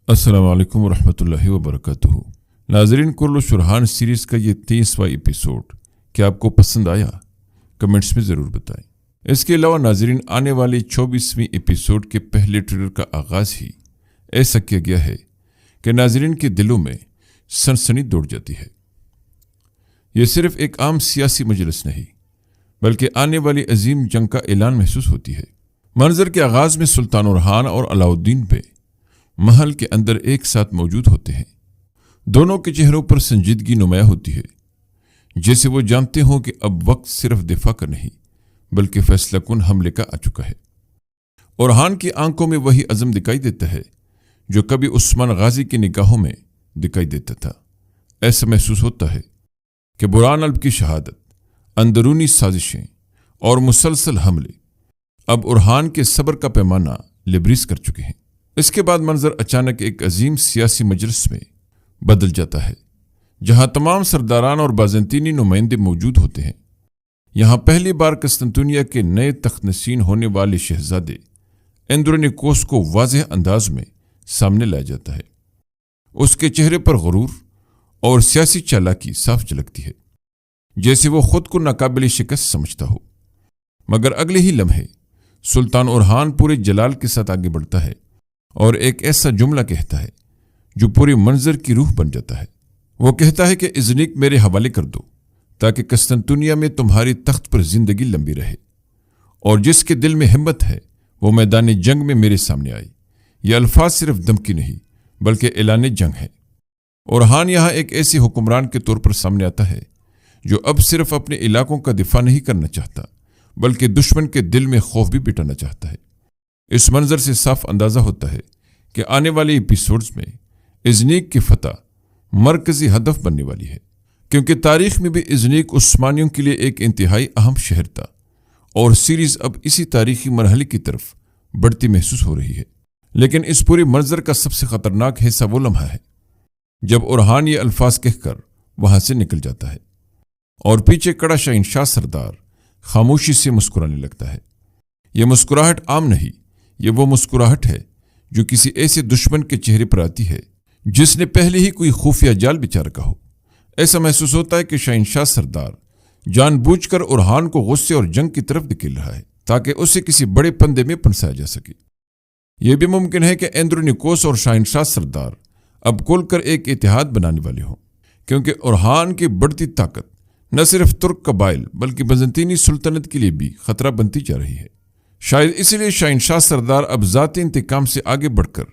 السلام علیکم ورحمۃ اللہ وبرکاتہ۔ ناظرین، کرل و شرحان سیریز کا یہ 30واں ایپیسوڈ کیا آپ کو پسند آیا؟ کمنٹس میں ضرور بتائیں۔ اس کے علاوہ ناظرین، آنے والے 24ویں ایپیسوڈ کے پہلے ٹریلر کا آغاز ہی ایسا کیا گیا ہے کہ ناظرین کے دلوں میں سنسنی دوڑ جاتی ہے۔ یہ صرف ایک عام سیاسی مجلس نہیں بلکہ آنے والی عظیم جنگ کا اعلان محسوس ہوتی ہے۔ منظر کے آغاز میں سلطان اورحان اور علاؤالدین بے محل کے اندر ایک ساتھ موجود ہوتے ہیں۔ دونوں کے چہروں پر سنجیدگی نمایاں ہوتی ہے، جیسے وہ جانتے ہوں کہ اب وقت صرف دفاع کا نہیں بلکہ فیصلہ کن حملے کا آ چکا ہے۔ اورحان کی آنکھوں میں وہی عزم دکھائی دیتا ہے جو کبھی عثمان غازی کی نگاہوں میں دکھائی دیتا تھا۔ ایسا محسوس ہوتا ہے کہ برہان الب کی شہادت، اندرونی سازشیں اور مسلسل حملے اب اورحان کے صبر کا پیمانہ لبریز کر چکے ہیں۔ اس کے بعد منظر اچانک ایک عظیم سیاسی مجلس میں بدل جاتا ہے، جہاں تمام سرداران اور بازنطینی نمائندے موجود ہوتے ہیں۔ یہاں پہلی بار قسطنطنیہ کے نئے تخت نشین ہونے والے شہزادے اندرونیکوس کو واضح انداز میں سامنے لایا جاتا ہے۔ اس کے چہرے پر غرور اور سیاسی چالاکی صاف جھلکتی ہے، جیسے وہ خود کو ناقابل شکست سمجھتا ہو۔ مگر اگلے ہی لمحے سلطان اورحان پورے جلال کے ساتھ آگے بڑھتا ہے اور ایک ایسا جملہ کہتا ہے جو پوری منظر کی روح بن جاتا ہے۔ وہ کہتا ہے کہ ازنیک میرے حوالے کر دو تاکہ قسطنطنیہ میں تمہاری تخت پر زندگی لمبی رہے، اور جس کے دل میں ہمت ہے وہ میدان جنگ میں میرے سامنے آئے۔ یہ الفاظ صرف دھمکی نہیں بلکہ اعلان جنگ ہے۔ اورحان یہاں ایک ایسی حکمران کے طور پر سامنے آتا ہے جو اب صرف اپنے علاقوں کا دفاع نہیں کرنا چاہتا بلکہ دشمن کے دل میں خوف بھی بٹھانا چاہتا ہے۔ اس منظر سے صاف اندازہ ہوتا ہے کہ آنے والے ایپیسوڈز میں ازنیک کی فتح مرکزی ہدف بننے والی ہے، کیونکہ تاریخ میں بھی ازنیک عثمانیوں کے لیے ایک انتہائی اہم شہر تھا، اور سیریز اب اسی تاریخی مرحلے کی طرف بڑھتی محسوس ہو رہی ہے۔ لیکن اس پورے منظر کا سب سے خطرناک حصہ وہ لمحہ ہے جب اورحان یہ الفاظ کہہ کر وہاں سے نکل جاتا ہے اور پیچھے کڑا شہنشاہ سردار خاموشی سے مسکرانے لگتا ہے۔ یہ مسکراہٹ عام نہیں، یہ وہ مسکراہٹ ہے جو کسی ایسے دشمن کے چہرے پر آتی ہے جس نے پہلے ہی کوئی خفیہ جال بچھا رکھا ہو۔ ایسا محسوس ہوتا ہے کہ شہنشاہ سردار جان بوجھ کر اورحان کو غصے اور جنگ کی طرف دھکیل رہا ہے تاکہ اسے کسی بڑے پندے میں پھنسایا جا سکے۔ یہ بھی ممکن ہے کہ اندرونیکوس اور شہنشاہ سردار اب کھل کر ایک اتحاد بنانے والے ہوں، کیونکہ اورحان کی بڑھتی طاقت نہ صرف ترک قبائل بلکہ بازنطینی سلطنت کے لیے بھی خطرہ بنتی جا رہی ہے۔ شاید اسی لیے شہنشاہ سردار اب ذاتی انتقام سے آگے بڑھ کر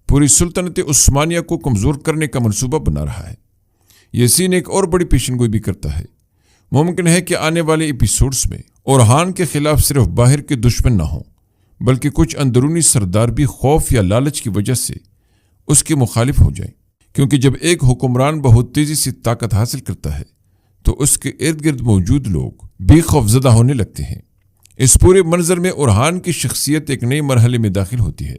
پوری سلطنت عثمانیہ کو کمزور کرنے کا منصوبہ بنا رہا ہے۔ یہ سین ایک اور بڑی پیشن گوئی بھی کرتا ہے۔ ممکن ہے کہ آنے والے ایپیسوڈز میں اورحان کے خلاف صرف باہر کے دشمن نہ ہوں بلکہ کچھ اندرونی سردار بھی خوف یا لالچ کی وجہ سے اس کے مخالف ہو جائیں، کیونکہ جب ایک حکمران بہت تیزی سے طاقت حاصل کرتا ہے تو اس کے ارد گرد موجود لوگ بھی خوفزدہ ہونے لگتے ہیں۔ اس پورے منظر میں اورحان کی شخصیت ایک نئے مرحلے میں داخل ہوتی ہے۔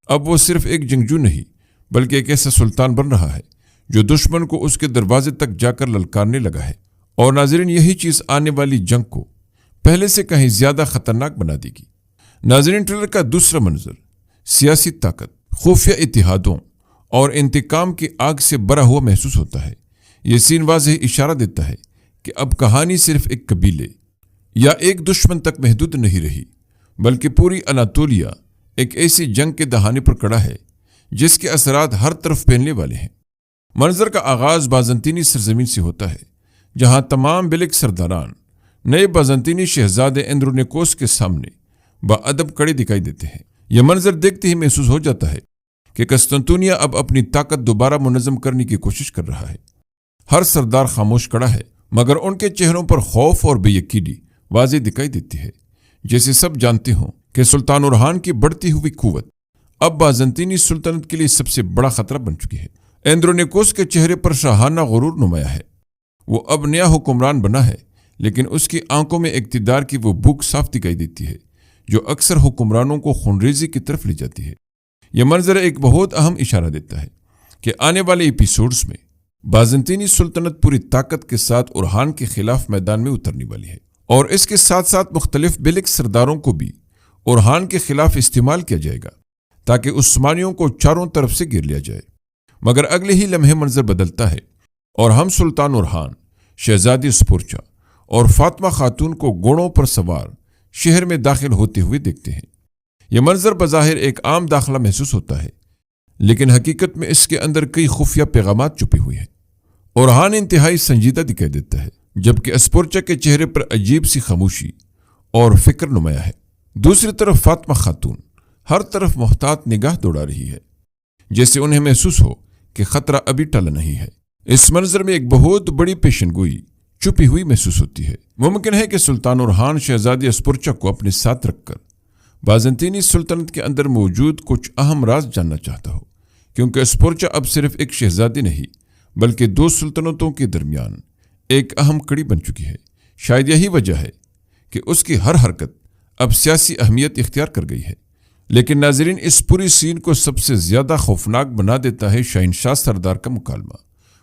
اب وہ صرف ایک جنگجو نہیں بلکہ ایک ایسا سلطان بن رہا ہے جو دشمن کو اس کے دروازے تک جا کر للکارنے لگا ہے۔ اور ناظرین، یہی چیز آنے والی جنگ کو پہلے سے کہیں زیادہ خطرناک بنا دے گی۔ ناظرین، ٹریلر کا دوسرا منظر سیاسی طاقت، خفیہ اتحادوں اور انتقام کی آگ سے بھرا ہوا محسوس ہوتا ہے۔ یہ سین واضح اشارہ دیتا ہے کہ اب کہانی صرف ایک قبیلے یا ایک دشمن تک محدود نہیں رہی بلکہ پوری اناطولیہ ایک ایسی جنگ کے دہانے پر کھڑا ہے جس کے اثرات ہر طرف پھیلنے والے ہیں۔ منظر کا آغاز بازنطینی سرزمین سے ہوتا ہے، جہاں تمام بلک سرداران نئے بازنطینی شہزادے اندرونیکوس کے سامنے باادب کھڑے دکھائی دیتے ہیں۔ یہ منظر دیکھتے ہی محسوس ہو جاتا ہے کہ قسطنطنیہ اب اپنی طاقت دوبارہ منظم کرنے کی کوشش کر رہا ہے۔ ہر سردار خاموش کھڑا ہے، مگر ان کے چہروں پر خوف اور بے یقینی واضح دکھائی دیتی ہے، جیسے سب جانتے ہوں کہ سلطان اورحان کی بڑھتی ہوئی قوت اب بازنطینی سلطنت کے لیے سب سے بڑا خطرہ بن چکی ہے۔ اندرونیکوس کے چہرے پر شاہانہ غرور نمایاں ہے۔ وہ اب نیا حکمران بنا ہے، لیکن اس کی آنکھوں میں اقتدار کی وہ بھوک صاف دکھائی دیتی ہے جو اکثر حکمرانوں کو خونریزی کی طرف لے جاتی ہے۔ یہ منظر ایک بہت اہم اشارہ دیتا ہے کہ آنے والے ایپیسوڈز میں بازنطینی سلطنت پوری طاقت کے ساتھ اورحان کے خلاف میدان میں اترنے والی ہے، اور اس کے ساتھ ساتھ مختلف بلک سرداروں کو بھی اورحان کے خلاف استعمال کیا جائے گا تاکہ عثمانیوں کو چاروں طرف سے گھیر لیا جائے، مگر اگلے ہی لمحے منظر بدلتا ہے اور ہم سلطان اورحان، شہزادی اسپورچا اور فاطمہ خاتون کو گھوڑوں پر سوار شہر میں داخل ہوتے ہوئے دیکھتے ہیں۔ یہ منظر بظاہر ایک عام داخلہ محسوس ہوتا ہے، لیکن حقیقت میں اس کے اندر کئی خفیہ پیغامات چھپے ہوئے ہیں۔ اورحان انتہائی سنجیدہ دکھائی دیتا ہے، جبکہ اسپورچا کے چہرے پر عجیب سی خاموشی اور فکر نمایاں ہے۔ دوسری طرف فاطمہ خاتون ہر طرف محتاط نگاہ دوڑا رہی ہے، جیسے انہیں محسوس ہو کہ خطرہ ابھی ٹلا نہیں ہے۔ اس منظر میں ایک بہت بڑی پیشن گوئی چھپی ہوئی محسوس ہوتی ہے۔ ممکن ہے کہ سلطان اورحان شہزادی اسپورچا کو اپنے ساتھ رکھ کر بازنطینی سلطنت کے اندر موجود کچھ اہم راز جاننا چاہتا ہو، کیونکہ اسپورچا اب صرف ایک شہزادی نہیں بلکہ دو سلطنتوں کے درمیان ایک اہم کڑی بن چکی ہے۔ شاید یہی وجہ ہے کہ اس کی ہر حرکت اب سیاسی اہمیت اختیار کر گئی ہے۔ لیکن ناظرین، اس پوری سین کو سب سے زیادہ خوفناک بنا دیتا ہے شہنشاہ سردار کا مکالمہ۔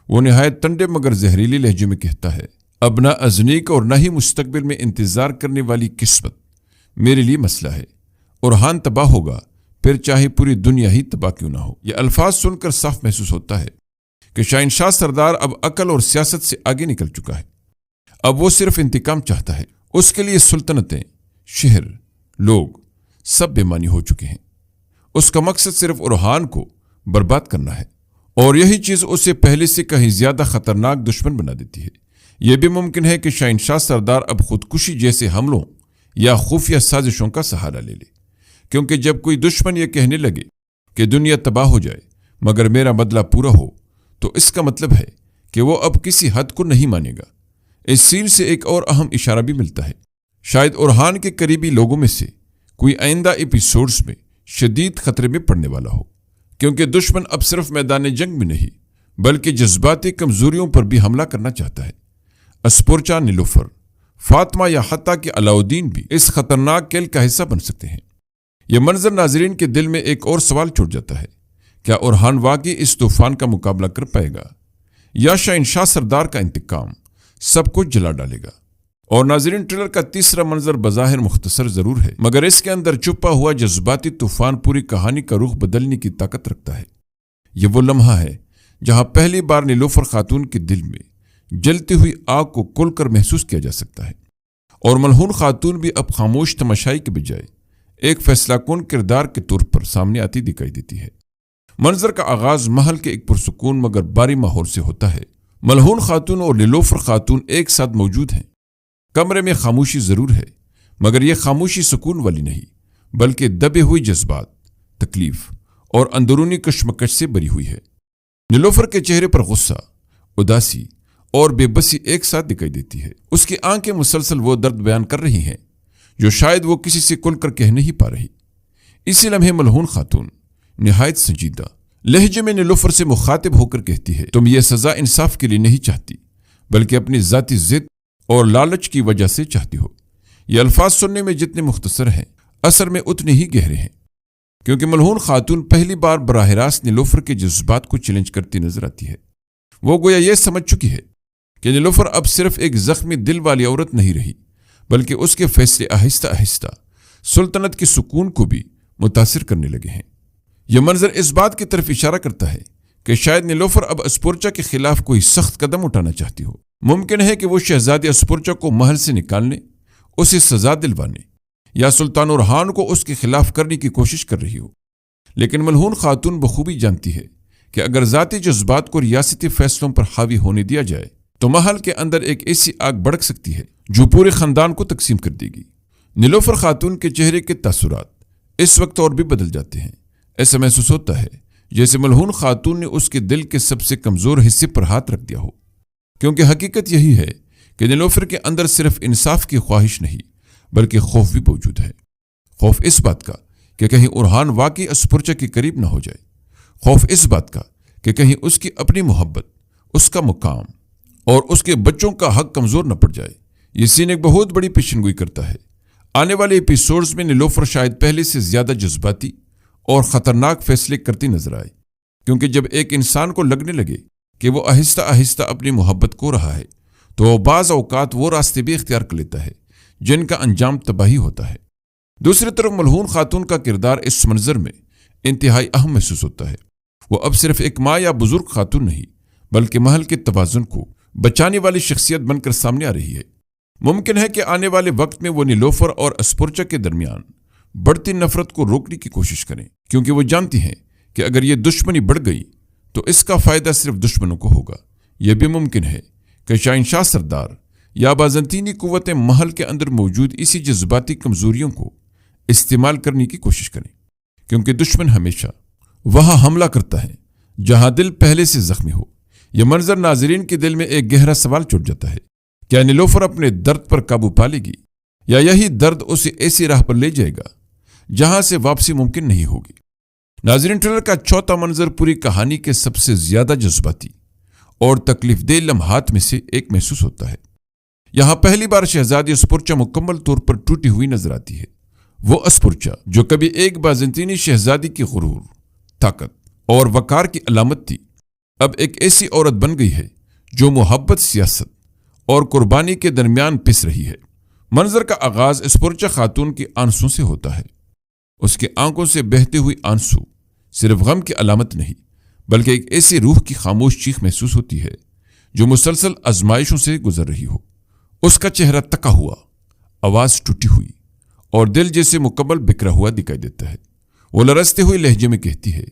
وہ نہایت ٹنڈے مگر زہریلی لہجے میں کہتا ہے، اب نہ ازنیک اور نہ ہی مستقبل میں انتظار کرنے والی قسمت میرے لیے مسئلہ ہے۔ اورحان تباہ ہوگا، پھر چاہے پوری دنیا ہی تباہ کیوں نہ ہو۔ یہ الفاظ سن کر صاف محسوس ہوتا ہے کہ شہنشاہ سردار اب عقل اور سیاست سے آگے نکل چکا ہے۔ اب وہ صرف انتقام چاہتا ہے۔ اس کے لیے سلطنتیں، شہر، لوگ سب بے معنی ہو چکے ہیں۔ اس کا مقصد صرف اورحان کو برباد کرنا ہے، اور یہی چیز اسے پہلے سے کہیں زیادہ خطرناک دشمن بنا دیتی ہے۔ یہ بھی ممکن ہے کہ شہنشاہ سردار اب خودکشی جیسے حملوں یا خفیہ سازشوں کا سہارا لے لے، کیونکہ جب کوئی دشمن یہ کہنے لگے کہ دنیا تباہ ہو جائے مگر میرا بدلہ پورا ہو، تو اس کا مطلب ہے کہ وہ اب کسی حد کو نہیں مانے گا۔ اس سین سے ایک اور اہم اشارہ بھی ملتا ہے۔ شاید اورحان کے قریبی لوگوں میں سے کوئی آئندہ ایپیسوڈز میں شدید خطرے میں پڑنے والا ہو، کیونکہ دشمن اب صرف میدان جنگ میں نہیں بلکہ جذباتی کمزوریوں پر بھی حملہ کرنا چاہتا ہے۔ اسپورچا، نیلوفر، فاطمہ یا حتیٰ کہ علاؤدین بھی اس خطرناک کیل کا حصہ بن سکتے ہیں۔ یہ منظر ناظرین کے دل میں ایک اور سوال چھوڑ جاتا ہے، کیا اورحان واقعی اس طوفان کا مقابلہ کر پائے گا، یا شہنشاہ سردار کا انتقام سب کچھ جلا ڈالے گا؟ اور ناظرین، ٹریلر کا تیسرا منظر بظاہر مختصر ضرور ہے، مگر اس کے اندر چھپا ہوا جذباتی طوفان پوری کہانی کا رخ بدلنے کی طاقت رکھتا ہے۔ یہ وہ لمحہ ہے جہاں پہلی بار نیلوفر خاتون کے دل میں جلتی ہوئی آگ کو کھل کر محسوس کیا جا سکتا ہے، اور ملعون خاتون بھی اب خاموش تماشائی کے بجائے ایک فیصلہ کن کردار کے طور پر سامنے آتی دکھائی دیتی ہے۔ منظر کا آغاز محل کے ایک پرسکون مگر باری ماحول سے ہوتا ہے۔ ملعون خاتون اور نیلوفر خاتون ایک ساتھ موجود ہیں۔ کمرے میں خاموشی ضرور ہے، مگر یہ خاموشی سکون والی نہیں بلکہ دبے ہوئی جذبات، تکلیف اور اندرونی کشمکش سے بری ہوئی ہے۔ نیلوفر کے چہرے پر غصہ، اداسی اور بے بسی ایک ساتھ دکھائی دیتی ہے۔ اس کی آنکھیں مسلسل وہ درد بیان کر رہی ہیں جو شاید وہ کسی سے کھل کر کہہ نہیں پا رہی۔ اسی لمحے ملعون خاتون نہایت سنجیدہ لہجے میں نیلوفر سے مخاطب ہو کر کہتی ہے، تم یہ سزا انصاف کے لیے نہیں چاہتی بلکہ اپنی ذاتی ضد اور لالچ کی وجہ سے چاہتی ہو۔ یہ الفاظ سننے میں جتنے مختصر ہیں، اثر میں اتنے ہی گہرے ہیں، کیونکہ ملعون خاتون پہلی بار براہ راست نیلوفر کے جذبات کو چیلنج کرتی نظر آتی ہے۔ وہ گویا یہ سمجھ چکی ہے کہ نیلوفر اب صرف ایک زخمی دل والی عورت نہیں رہی بلکہ اس کے فیصلے آہستہ آہستہ سلطنت کے سکون کو بھی متاثر کرنے لگے ہیں۔ یہ منظر اس بات کی طرف اشارہ کرتا ہے کہ شاید نیلوفر اب اسپورچا کے خلاف کوئی سخت قدم اٹھانا چاہتی ہو۔ ممکن ہے کہ وہ شہزادی اسپورچا کو محل سے نکالنے، اسے سزا دلوانے یا سلطان اورحان کو اس کے خلاف کرنے کی کوشش کر رہی ہو، لیکن ملعون خاتون بخوبی جانتی ہے کہ اگر ذاتی جذبات کو ریاستی فیصلوں پر حاوی ہونے دیا جائے تو محل کے اندر ایک ایسی آگ بھڑک سکتی ہے جو پورے خاندان کو تقسیم کر دے گی۔ نیلوفر خاتون کے چہرے کے تاثرات اس وقت اور بھی بدل جاتے ہیں۔ ایسا محسوس ہوتا ہے جیسے ملعون خاتون نے اس کے دل کے سب سے کمزور حصے پر ہاتھ رکھ دیا ہو، کیونکہ حقیقت یہی ہے کہ نیلوفر کے اندر صرف انصاف کی خواہش نہیں بلکہ خوف بھی موجود ہے۔ خوف اس بات کا کہ کہیں اورحان واقعی اسپورچا کے قریب نہ ہو جائے، خوف اس بات کا کہ کہیں اس کی اپنی محبت، اس کا مقام اور اس کے بچوں کا حق کمزور نہ پڑ جائے۔ یہ سین ایک بہت بڑی پیشنگوئی کرتا ہے۔ آنے والے ایپیسوڈز میں نیلوفر شاید پہلے سے زیادہ جذباتی اور خطرناک فیصلے کرتی نظر آئے، کیونکہ جب ایک انسان کو لگنے لگے کہ وہ آہستہ آہستہ اپنی محبت کھو رہا ہے تو وہ بعض اوقات وہ راستے بھی اختیار کر لیتا ہے جن کا انجام تباہی ہوتا ہے۔ دوسری طرف ملعون خاتون کا کردار اس منظر میں انتہائی اہم محسوس ہوتا ہے۔ وہ اب صرف ایک ماں یا بزرگ خاتون نہیں بلکہ محل کے توازن کو بچانے والی شخصیت بن کر سامنے آ رہی ہے۔ ممکن ہے کہ آنے والے وقت میں وہ نیلوفر اور اسپورچا کے درمیان بڑھتی نفرت کو روکنے کی کوشش کریں، کیونکہ وہ جانتی ہیں کہ اگر یہ دشمنی بڑھ گئی تو اس کا فائدہ صرف دشمنوں کو ہوگا۔ یہ بھی ممکن ہے کہ شاہنشاہ سردار یا بازنطینی قوتیں محل کے اندر موجود اسی جذباتی کمزوریوں کو استعمال کرنے کی کوشش کریں، کیونکہ دشمن ہمیشہ وہاں حملہ کرتا ہے جہاں دل پہلے سے زخمی ہو۔ یہ منظر ناظرین کے دل میں ایک گہرا سوال چھوڑ جاتا ہے، کیا نیلوفر اپنے درد پر قابو پا لے گی یا یہی درد اسے ایسی راہ پر لے جائے گا جہاں سے واپسی ممکن نہیں ہوگی؟ ناظرین، ٹریلر کا چوتھا منظر پوری کہانی کے سب سے زیادہ جذباتی اور تکلیف دہ لمحات میں سے ایک محسوس ہوتا ہے۔ یہاں پہلی بار شہزادی اسپورچا مکمل طور پر ٹوٹی ہوئی نظر آتی ہے۔ وہ اسپورچا جو کبھی ایک بازنطینی شہزادی کی غرور، طاقت اور وقار کی علامت تھی، اب ایک ایسی عورت بن گئی ہے جو محبت، سیاست اور قربانی کے درمیان پس رہی ہے۔ منظر کا آغاز اسپورچا خاتون کی آنسوں سے ہوتا ہے۔ اس کے آنکھوں سے بہتے ہوئے آنسو صرف غم کی علامت نہیں بلکہ ایک ایسی روح کی خاموش چیخ محسوس ہوتی ہے جو مسلسل آزمائشوں سے گزر رہی ہو۔ اس کا چہرہ تکا ہوا، آواز ٹوٹی ہوئی اور دل جیسے مکمل بکھرا ہوا دکھائی دیتا ہے۔ وہ لرزتے ہوئے لہجے میں کہتی ہے،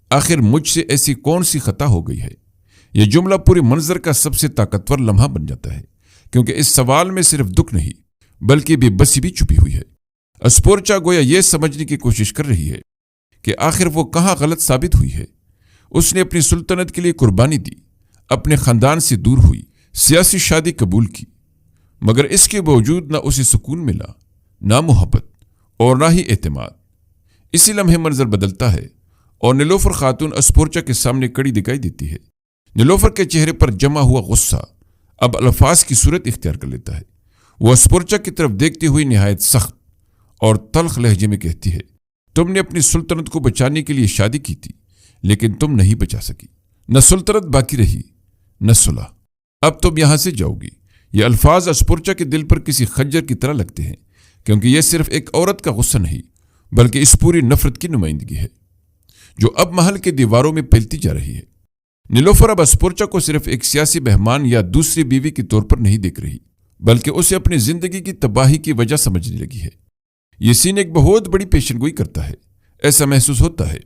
آخر مجھ سے ایسی کون سی خطا ہو گئی ہے؟ یہ جملہ پوری منظر کا سب سے طاقتور لمحہ بن جاتا ہے، کیونکہ اس سوال میں صرف دکھ نہیں بلکہ بے بسی بھی چھپی ہوئی ہے۔ اسپورچا گویا یہ سمجھنے کی کوشش کر رہی ہے کہ آخر وہ کہاں غلط ثابت ہوئی ہے۔ اس نے اپنی سلطنت کے لیے قربانی دی، اپنے خاندان سے دور ہوئی، سیاسی شادی قبول کی، مگر اس کے باوجود نہ اسے سکون ملا، نہ محبت اور نہ ہی اعتماد۔ اسی لمحے منظر بدلتا ہے اور نیلوفر خاتون اسپورچا کے سامنے کڑی دکھائی دیتی ہے۔ نیلوفر کے چہرے پر جمع ہوا غصہ اب الفاظ کی صورت اختیار کر لیتا ہے۔ وہ اسپورچا کی طرف دیکھتے ہوئے نہایت سخت اور تلخ لہجے میں کہتی ہے، تم نے اپنی سلطنت کو بچانے کے لیے شادی کی تھی لیکن تم نہیں بچا سکی۔ نہ سلطنت باقی رہی نہ صلح، اب تم یہاں سے جاؤ گی۔ یہ الفاظ اسپورچا کے دل پر کسی خنجر کی طرح لگتے ہیں، کیونکہ یہ صرف ایک عورت کا غصہ نہیں بلکہ اس پوری نفرت کی نمائندگی ہے جو اب محل کے دیواروں میں پھیلتی جا رہی ہے۔ نیلوفر اب اسپورچا کو صرف ایک سیاسی مہمان یا دوسری بیوی کے طور پر نہیں دیکھ رہی بلکہ اسے اپنی زندگی کی تباہی کی وجہ سمجھنے لگی ہے۔ یہ سین ایک بہت بڑی پیشن گوئی کرتا ہے۔ ایسا محسوس ہوتا ہے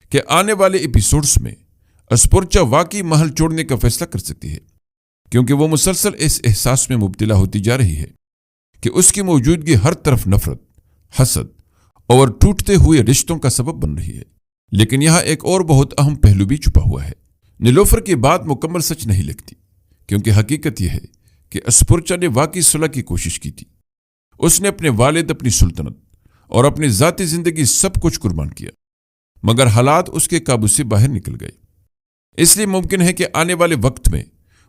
کہ آنے والے ایپیسوڈز میں اسپورچا واقعی محل چھوڑنے کا فیصلہ کر سکتی ہے، کیونکہ وہ مسلسل اس احساس میں مبتلا ہوتی جا رہی ہے کہ اس کی موجودگی ہر طرف نفرت، حسد اور ٹوٹتے ہوئے رشتوں کا سبب بن رہی ہے۔ لیکن یہاں ایک اور بہت اہم پہلو بھی چھپا ہوا ہے۔ نیلوفر کی بات مکمل سچ نہیں لگتی، کیونکہ حقیقت یہ ہے کہ اسپورچا نے واقعی صلح کی کوشش کی تھی۔ اس نے اپنے والد، اپنی سلطنت اور اپنی ذاتی زندگی سب کچھ قربان کیا، مگر حالات اس کے قابو سے باہر نکل گئے۔ اس لیے ممکن ہے کہ آنے والے وقت میں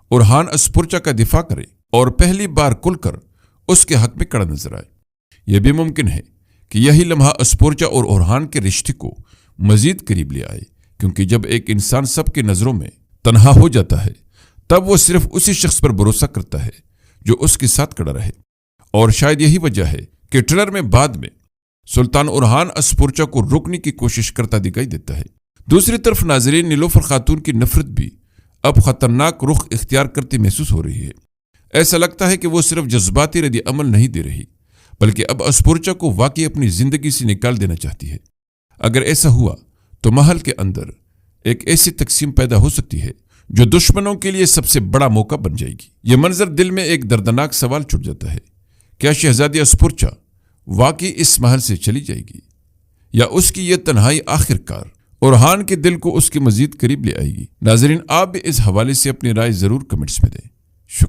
اورہان اسپورچا کا دفاع کرے اور پہلی بار کھل کر اس کے حق میں کڑا نظر آئے۔ یہ بھی ممکن ہے کہ یہی لمحہ اسپورچا اور اورہان کے رشتے کو مزید قریب لے آئے، کیونکہ جب ایک انسان سب کی نظروں میں تنہا ہو جاتا ہے تب وہ صرف اسی شخص پر بھروسہ کرتا ہے جو اس کے ساتھ کھڑا رہے۔ اور شاید یہی وجہ ہے کہ ٹریلر میں بعد میں سلطان اورہان اسپورچا کو روکنے کی کوشش کرتا دکھائی دیتا ہے۔ دوسری طرف ناظرین، نیلوفر خاتون کی نفرت بھی اب خطرناک رخ اختیار کرتی محسوس ہو رہی ہے۔ ایسا لگتا ہے کہ وہ صرف جذباتی رد عمل نہیں دے رہی بلکہ اب اسپورچا کو واقعی اپنی زندگی سے نکال دینا چاہتی ہے۔ اگر ایسا ہوا تو محل کے اندر ایک ایسی تقسیم پیدا ہو سکتی ہے جو دشمنوں کے لیے سب سے بڑا موقع بن جائے گی۔ یہ منظر دل میں ایک دردناک سوال چھوڑ جاتا ہے، کیا شہزادی اسپورچا واقعی اس محل سے چلی جائے گی یا اس کی یہ تنہائی آخر کار اورہان کے دل کو اس کے مزید قریب لے آئے گی؟ ناظرین، آپ بھی اس حوالے سے اپنی رائے ضرور کمنٹس میں دیں۔ شکریہ۔